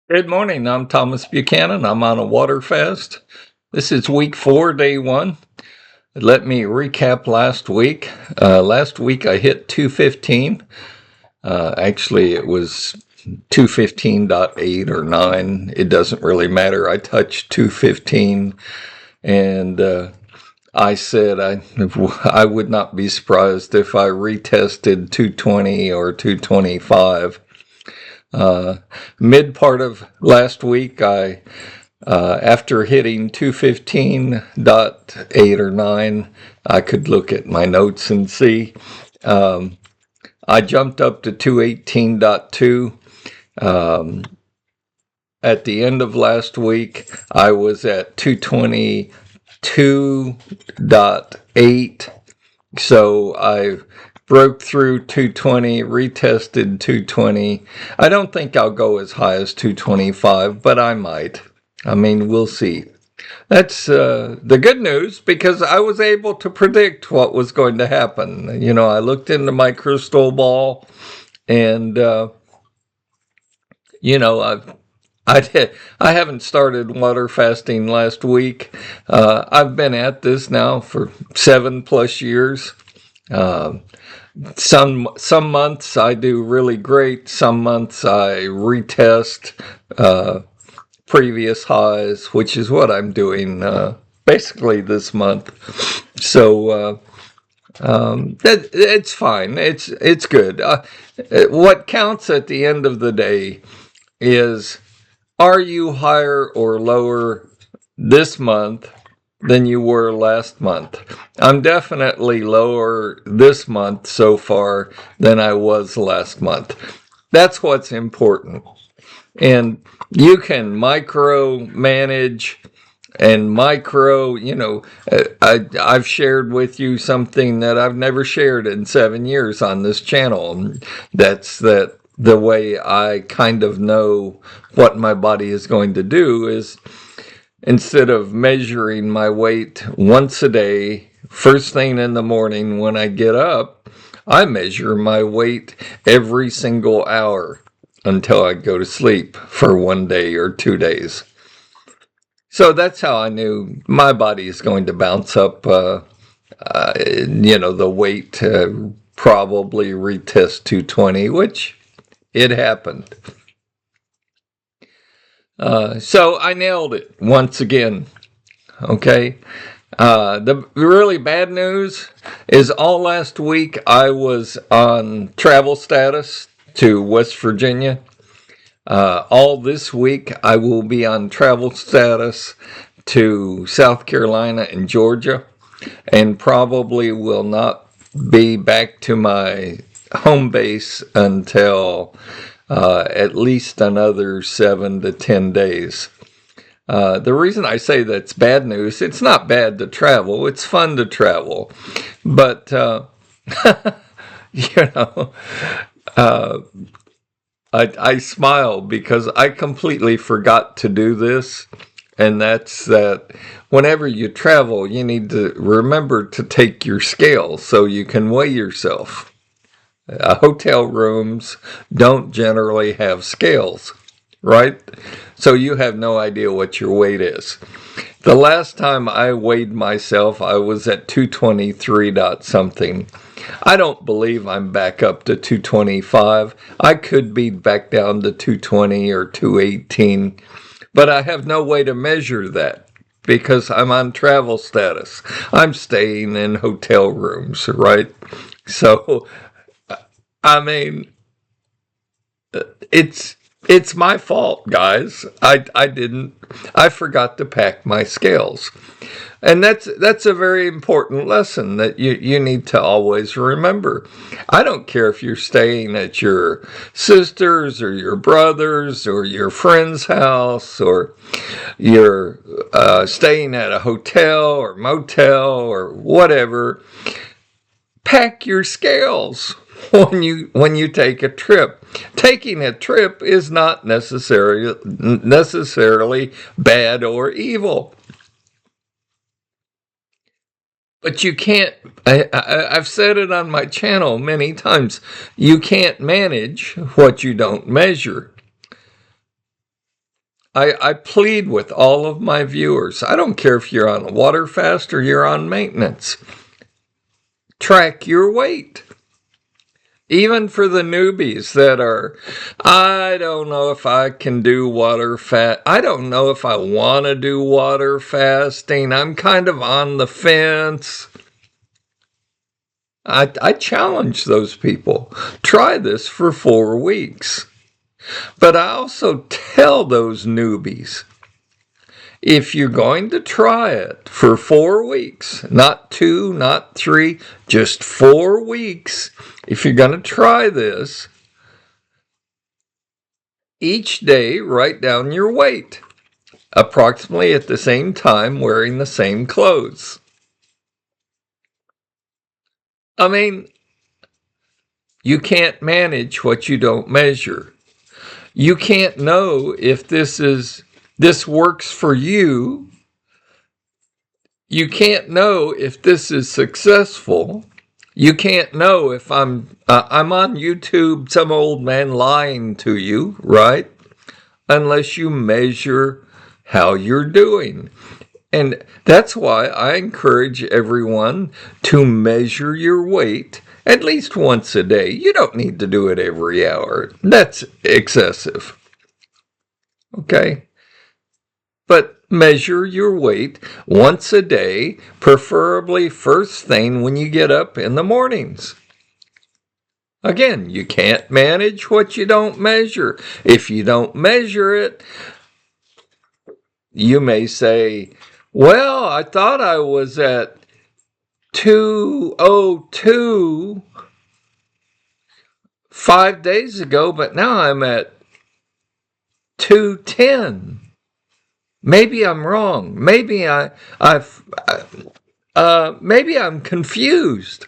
Good morning. I'm Thomas Buchanan. I'm on a water fast. This is week 4, day 1. Let me recap last week. Last week I hit 215. Actually, it was 215.8 or 9. It doesn't really matter. I touched 215 and I said I would not be surprised if I retested 220 or 225. Mid part of last week, after hitting 215.8 or 9, I could look at my notes and see. I jumped up to 218.2. At the end of last week, I was at 222.8. So I broke through 220, retested 220. I don't think I'll go as high as 225, but I might. I mean, we'll see. That's the good news, because I was able to predict what was going to happen. You know, I looked into my crystal ball, and you know, I haven't started water fasting last week. I've been at this now for 7+ years. Some months I do really great. Some months I retest previous highs, which is what I'm doing basically this month. So it's fine. It's good. What counts at the end of the day is, are you higher or lower this month than you were last month? I'm definitely lower this month so far than I was last month. That's what's important. And you can micro manage and I've shared with you something that I've never shared in 7 years on this channel. That's that the way I kind of know what my body is going to do is, instead of measuring my weight once a day, first thing in the morning when I get up, I measure my weight every single hour until I go to sleep for 1 day or 2 days. So that's how I knew my body is going to bounce up, the weight probably retest 220, which it happened. So I nailed it once again. Okay. The really bad news is, all last week I was on travel status to West Virginia. All this week I will be on travel status to South Carolina and Georgia, and probably will not be back to my home base until at least another 7 to 10 days. The reason I say that's bad news, it's not bad to travel, it's fun to travel, but you know, I smile because I completely forgot to do this, and that's that whenever you travel, you need to remember to take your scale so you can weigh yourself. Hotel rooms don't generally have scales, right? So you have no idea what your weight is. The last time I weighed myself, I was at 223 dot something. I don't believe I'm back up to 225. I could be back down to 220 or 218, but I have no way to measure that because I'm on travel status. I'm staying in hotel rooms, right? So, I mean, it's my fault, guys. I forgot to pack my scales. And that's a very important lesson that you need to always remember. I don't care if you're staying at your sister's or your brother's or your friend's house, or you're staying at a hotel or motel or whatever. Pack your scales when you take a trip. Taking a trip is not necessarily bad or evil. But you can't, I've said it on my channel many times, you can't manage what you don't measure. I plead with all of my viewers. I don't care if you're on a water fast or you're on maintenance. Track your weight. Even for the newbies that are, I don't know if I can do water fast. I don't know if I want to do water fasting. I'm kind of on the fence. I challenge those people. Try this for 4 weeks. But I also tell those newbies, if you're going to try it for 4 weeks, not 2, not 3, just 4 weeks, if you're going to try this, each day write down your weight, approximately at the same time wearing the same clothes. I mean, you can't manage what you don't measure. You can't know if this works for you. You can't know if this is successful. You can't know if I'm on YouTube, some old man lying to you, right? Unless you measure how you're doing. And that's why I encourage everyone to measure your weight at least once a day. You don't need to do it every hour. That's excessive. Okay? But measure your weight once a day, preferably first thing when you get up in the mornings. Again, you can't manage what you don't measure. If you don't measure it, you may say, well, I thought I was at 202 5 days ago, but now I'm at 210. Maybe I'm wrong. Maybe maybe I'm confused.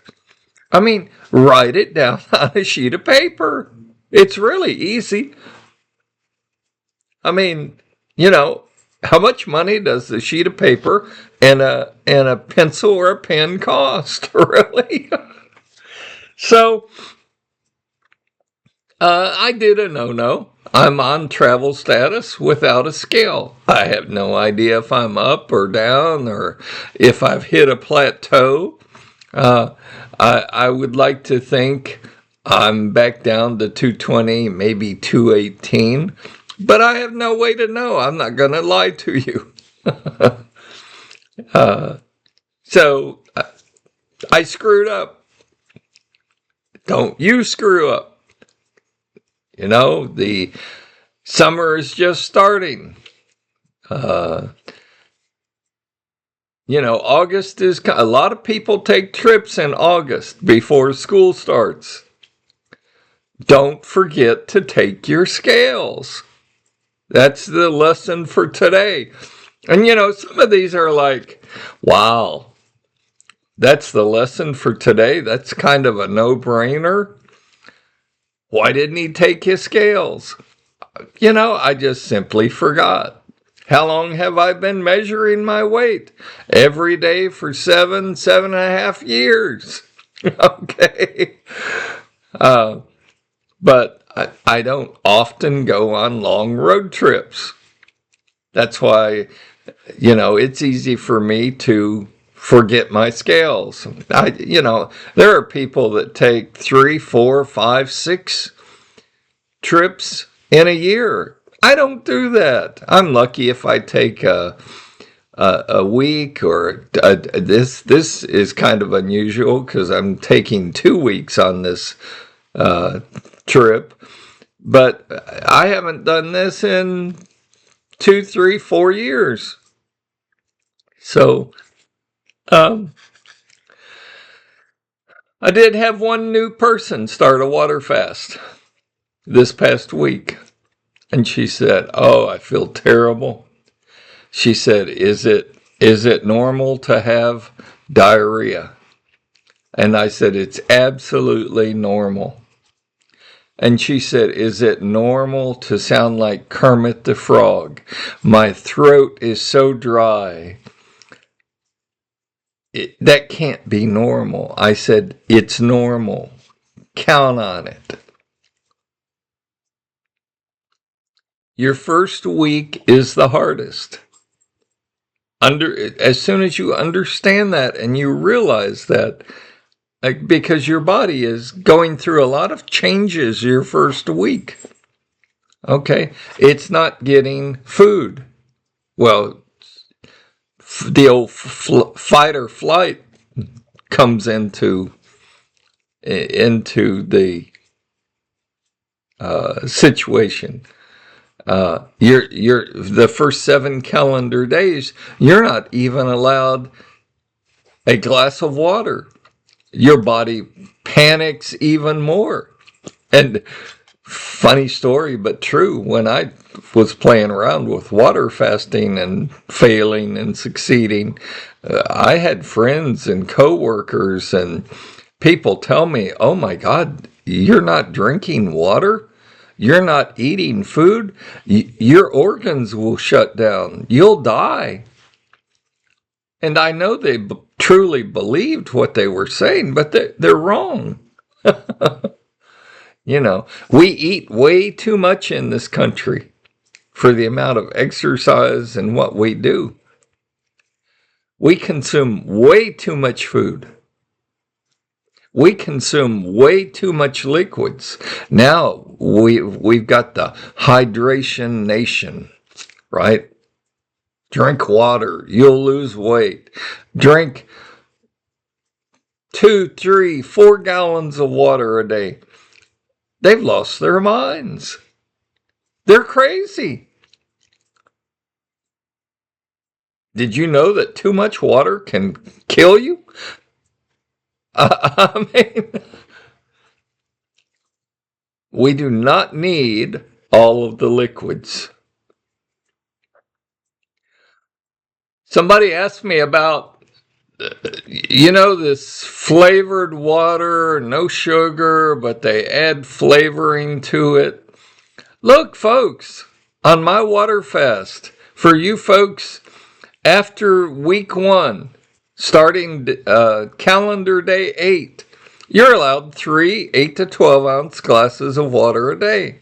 I mean, write it down on a sheet of paper. It's really easy. I mean, how much money does a sheet of paper and a pencil or a pen cost, really? So, I did a no-no. I'm on travel status without a scale. I have no idea if I'm up or down or if I've hit a plateau. I would like to think I'm back down to 220, maybe 218, but I have no way to know. I'm not going to lie to you. So I screwed up. Don't you screw up. The summer is just starting. August is, a lot of people take trips in August before school starts. Don't forget to take your scales. That's the lesson for today. And some of these are like, wow, that's the lesson for today. That's kind of a no-brainer. Why didn't he take his scales? I just simply forgot. How long have I been measuring my weight? Every day for 7.5 years. Okay. But I don't often go on long road trips. That's why, it's easy for me to forget my scales. There are people that take 3, 4, 5, 6 trips in a year. I don't do that. I'm lucky if I take a week or this is kind of unusual because I'm taking 2 weeks on this trip, but I haven't done this in 2, 3, 4 years. So I did have one new person start a water fast this past week. And she said, oh, I feel terrible. She said, is it normal to have diarrhea? And I said, it's absolutely normal. And she said, is it normal to sound like Kermit the Frog? My throat is so dry. That can't be normal. I said, it's normal. Count on it. Your first week is the hardest. As soon as you understand that and you realize that, like, because your body is going through a lot of changes your first week. Okay, it's not getting food. Well, the old fight or flight comes into the situation. You're the first 7 calendar days, you're not even allowed a glass of water. Your body panics even more. And funny story, but true, when I was playing around with water fasting and failing and succeeding, I had friends and coworkers and people tell me, "Oh my God, you're not drinking water? You're not eating food? Your organs will shut down. You'll die." And I know they truly believed what they were saying, but they're wrong. We eat way too much in this country for the amount of exercise and what we do. We consume way too much food. We consume way too much liquids. Now we've got the hydration nation, right? Drink water, you'll lose weight. Drink 2, 3, 4 gallons of water a day. They've lost their minds. They're crazy. Did you know that too much water can kill you? I mean, we do not need all of the liquids. Somebody asked me about, this flavored water, no sugar, but they add flavoring to it. Look, folks, on my water fast, for you folks, after week 1, starting calendar day 8, you're allowed 3 8 to 12 ounce glasses of water a day.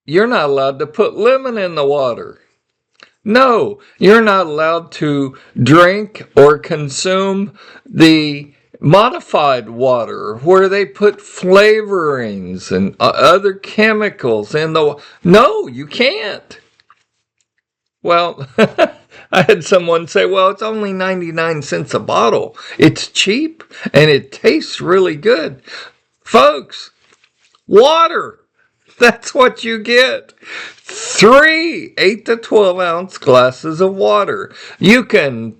You're not allowed to put lemon in the water. No, you're not allowed to drink or consume the modified water where they put flavorings and other chemicals in the. No, you can't. Well, I had someone say, well, it's only 99 cents a bottle. It's cheap and it tastes really good. Folks, water. That's what you get. 3 8 to 12 ounce glasses of water. You can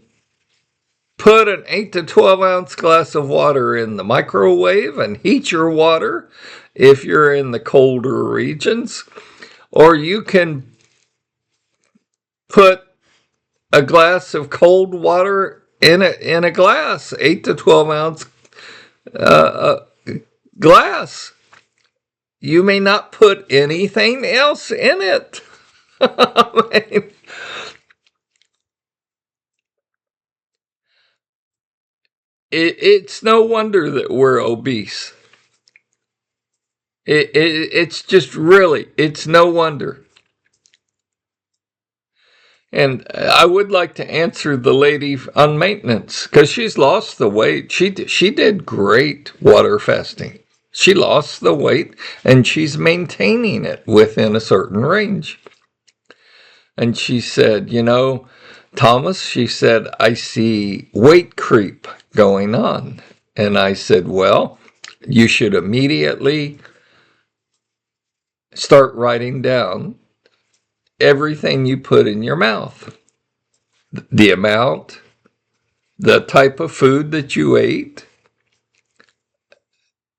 put an 8 to 12 ounce glass of water in the microwave and heat your water if you're in the colder regions. Or you can put a glass of cold water in a glass, 8 to 12 ounce glass. You may not put anything else in it. I mean, it's no wonder that we're obese. It's just really, it's no wonder. And I would like to answer the lady on maintenance because she's lost the weight. She did great water fasting. She lost the weight and she's maintaining it within a certain range. And she said, Thomas, she said, I see weight creep going on. And I said, well, you should immediately start writing down everything you put in your mouth. The amount, the type of food that you ate.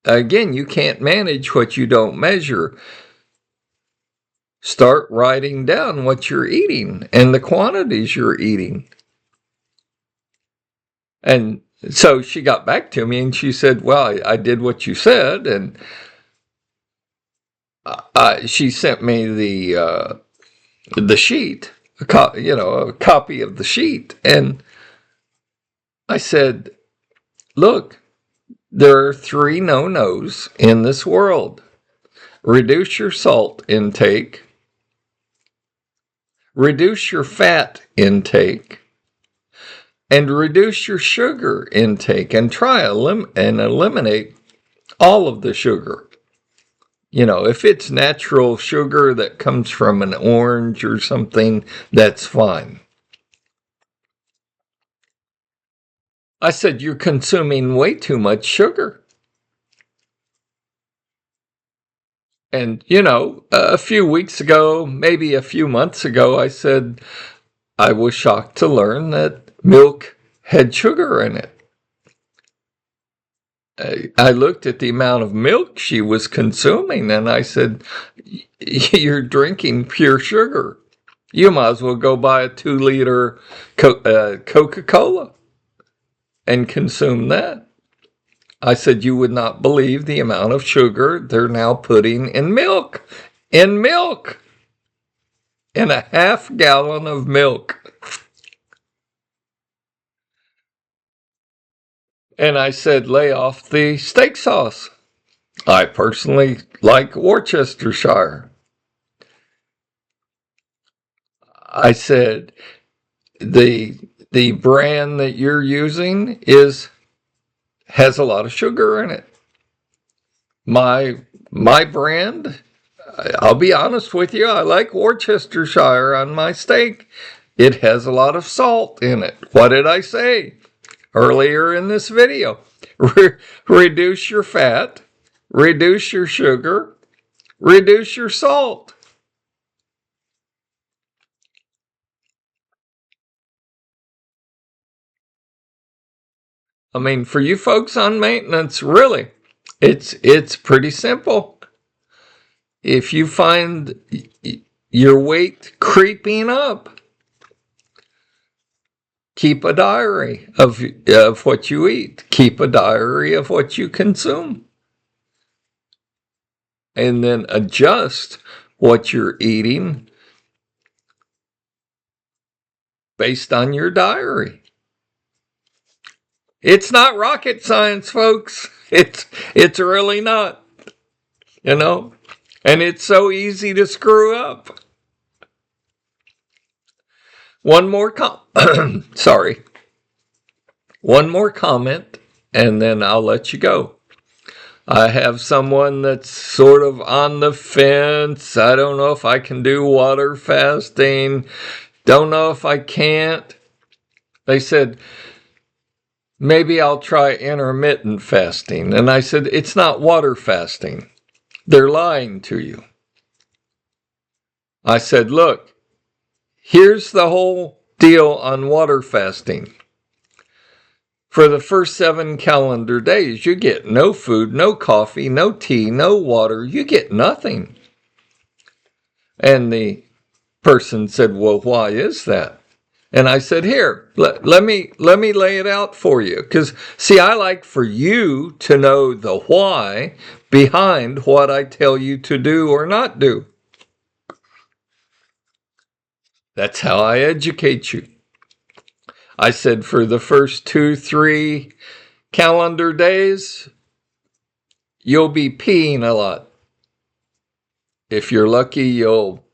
Again, you can't manage what you don't measure. Start writing down what you're eating and the quantities you're eating. And so she got back to me and she said, well, I did what you said. And she sent me the sheet, a copy of the sheet. And I said, look, there are 3 no-nos in this world. reduce your salt intake, reduce your fat intake, and reduce your sugar intake, and try and eliminate all of the sugar. You know, if it's natural sugar that comes from an orange or something, that's fine. I said, you're consuming way too much sugar. And, you know, a few weeks ago, maybe a few months ago, I said I was shocked to learn that milk had sugar in it. I looked at the amount of milk she was consuming and I said, you're drinking pure sugar. You might as well go buy a 2-liter Coca-Cola and consume that. I said, you would not believe the amount of sugar they're now putting in milk. In milk! In a half gallon of milk. And I said, lay off the steak sauce. I personally like Worcestershire. I said, the brand that you're using has a lot of sugar in it. My brand, I'll be honest with you, I like Worcestershire on my steak. It has a lot of salt in it. What did I say earlier in this video? Reduce your fat, reduce your sugar, reduce your salt. I mean, for you folks on maintenance, really, it's pretty simple. If you find your weight creeping up, keep a diary of what you eat. Keep a diary of what you consume. And then adjust what you're eating based on your diary. It's not rocket science, folks. It's really not. You know? And it's so easy to screw up. One more sorry. One more comment, and then I'll let you go. I have someone that's sort of on the fence. I don't know if I can do water fasting. Don't know if I can't. They said, maybe I'll try intermittent fasting. And I said, it's not water fasting. They're lying to you. I said, look, here's the whole deal on water fasting. For the first 7 calendar days, you get no food, no coffee, no tea, no water. You get nothing. And the person said, well, why is that? And I said, here, let me lay it out for you. Because, see, I like for you to know the why behind what I tell you to do or not do. That's how I educate you. I said for the first 2-3 calendar days, you'll be peeing a lot. If you're lucky, you'll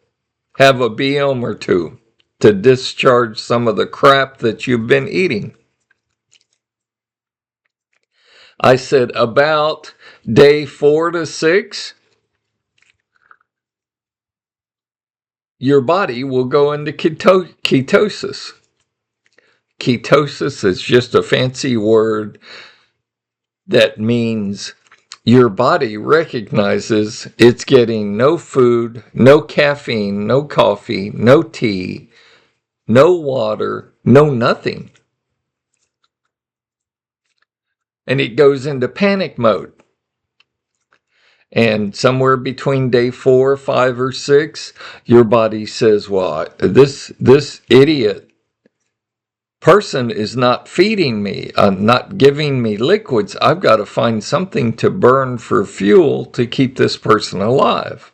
have a BM or two to discharge some of the crap that you've been eating. I said about day 4 to 6, your body will go into ketosis. Ketosis is just a fancy word that means your body recognizes it's getting no food, no caffeine, no coffee, no tea, no water, no nothing. And it goes into panic mode. And somewhere between day 4, 5, or 6, your body says, well, this idiot person is not feeding me, not giving me liquids. I've got to find something to burn for fuel to keep this person alive.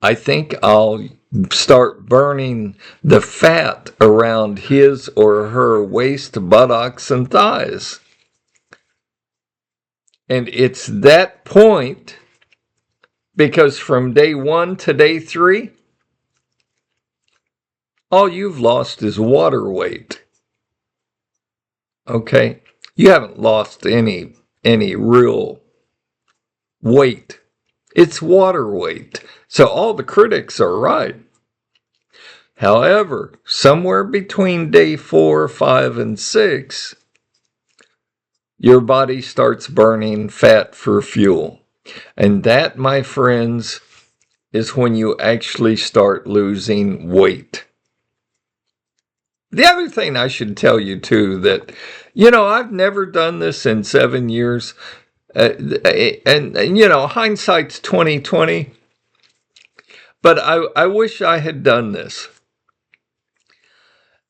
I think I'll start burning the fat around his or her waist, buttocks, and thighs. And it's that point Because from day 1 to day 3, all you've lost is water weight. Okay? You haven't lost any real weight. It's water weight. So all the critics are right. However, somewhere between day 4, 5, and 6, your body starts burning fat for fuel. And that, my friends, is when you actually start losing weight. The other thing I should tell you too, that, I've never done this in 7 years. And hindsight's 2020. But I wish I had done this.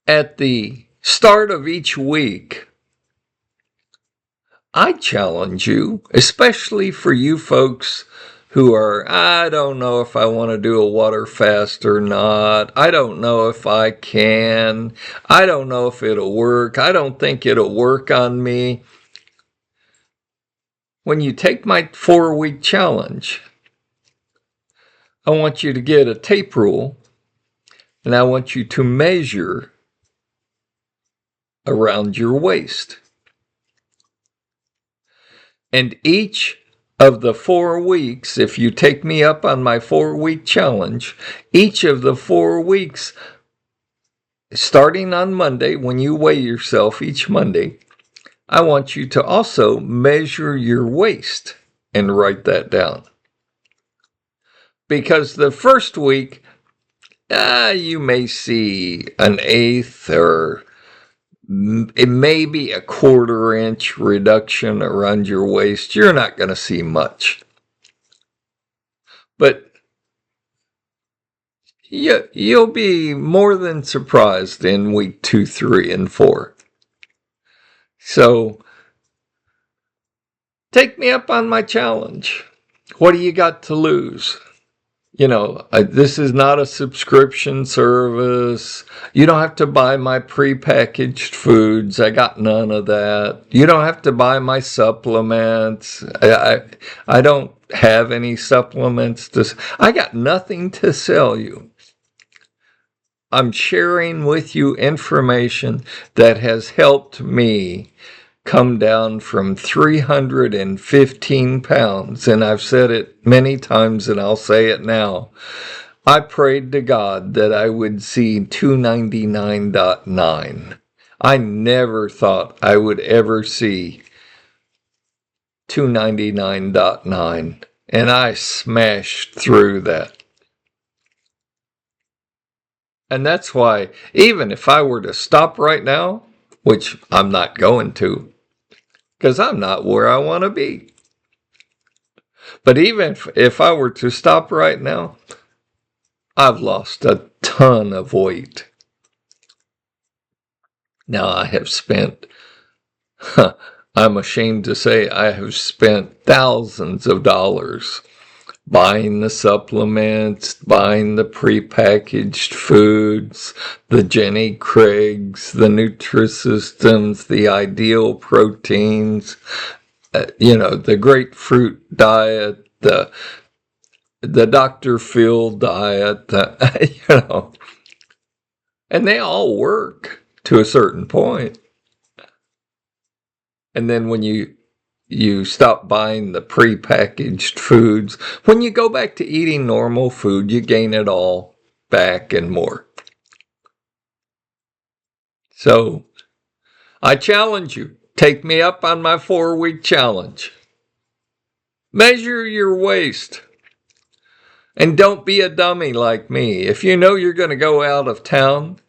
At the start of each week, I challenge you, especially for you folks who are, I don't know if I want to do a water fast or not. I don't know if I can. I don't know if it'll work. I don't think it'll work on me. When you take my 4-week challenge, I want you to get a tape rule, and I want you to measure around your waist. And each of the 4 weeks, if you take me up on my 4-week challenge, each of the 4 weeks, starting on Monday, when you weigh yourself each Monday, I want you to also measure your waist and write that down. Because the first week, you may see an eighth or it may be a 1/4 inch reduction around your waist. You're not going to see much. But you'll be more than surprised in week 2, 3, and 4. So take me up on my challenge. What do you got to lose? This is not a subscription service. You don't have to buy my prepackaged foods. I got none of that. You don't have to buy my supplements. I don't have any supplements. I got nothing to sell you. I'm sharing with you information that has helped me come down from 315 pounds, and I've said it many times and I'll say it now. I prayed to God that I would see 299.9. I never thought I would ever see 299.9, and I smashed through that. And that's why, even if I were to stop right now, which I'm not going to, because I'm not where I want to be. But even if I were to stop right now, I've lost a ton of weight. Now I have spent, I'm ashamed to say, I have spent thousands of dollars buying the supplements, buying the prepackaged foods, the Jenny Craig's, the Nutrisystems, the Ideal Proteins, the grapefruit diet, the Dr. Phil diet, and they all work to a certain point. And then when you stop buying the prepackaged foods, when you go back to eating normal food, you gain it all back and more. So I challenge you, take me up on my 4-week challenge. Measure your waist. And don't be a dummy like me. If you know you're going to go out of town,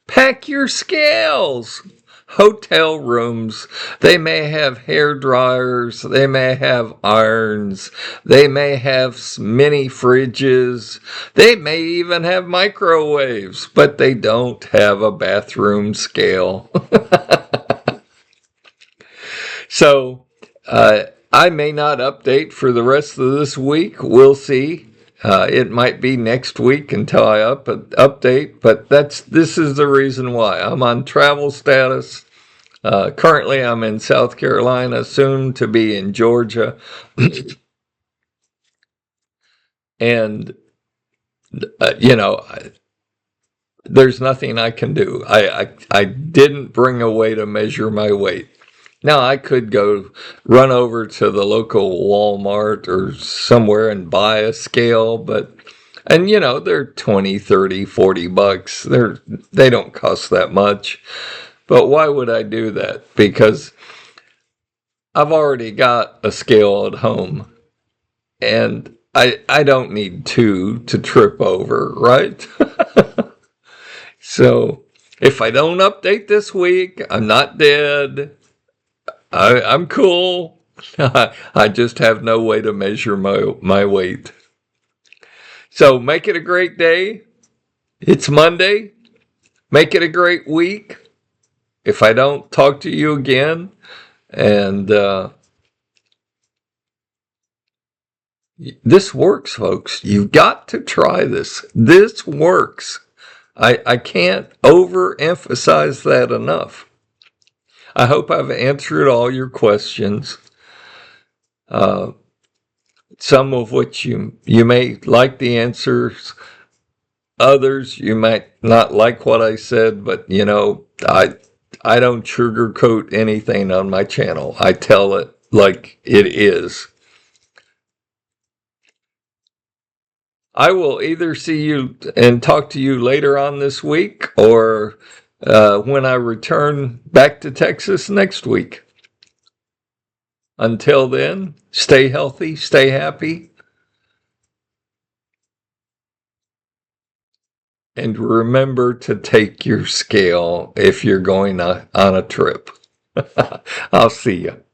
pack your scales. Hotel rooms, they may have hair dryers, they may have irons, they may have mini fridges, they may even have microwaves, but they don't have a bathroom scale. So, I may not update for the rest of this week. We'll see. It might be next week until I update, but this is the reason why. I'm on travel status. Currently, I'm in South Carolina, soon to be in Georgia. And, you know, there's nothing I can do. I didn't bring a way to measure my weight. Now, I could go run over to the local Walmart or somewhere and buy a scale, but, and you know, they're 20, 30, 40 bucks. They don't cost that much. But why would I do that? Because I've already got a scale at home, and I don't need two to trip over, right? So if I don't update this week, I'm not dead. I'm cool. I just have no way to measure my weight. So make it a great day. It's Monday. Make it a great week. If I don't talk to you again, and this works, folks. You've got to try this. This works. I can't overemphasize that enough. I hope I've answered all your questions. Some of which you may like the answers. Others you might not like what I said, but you know, I don't sugarcoat anything on my channel. I tell it like it is. I will either see you and talk to you later on this week, or when I return back to Texas next week. Until then, stay healthy, stay happy, and remember to take your scale if you're going on a trip. I'll see you.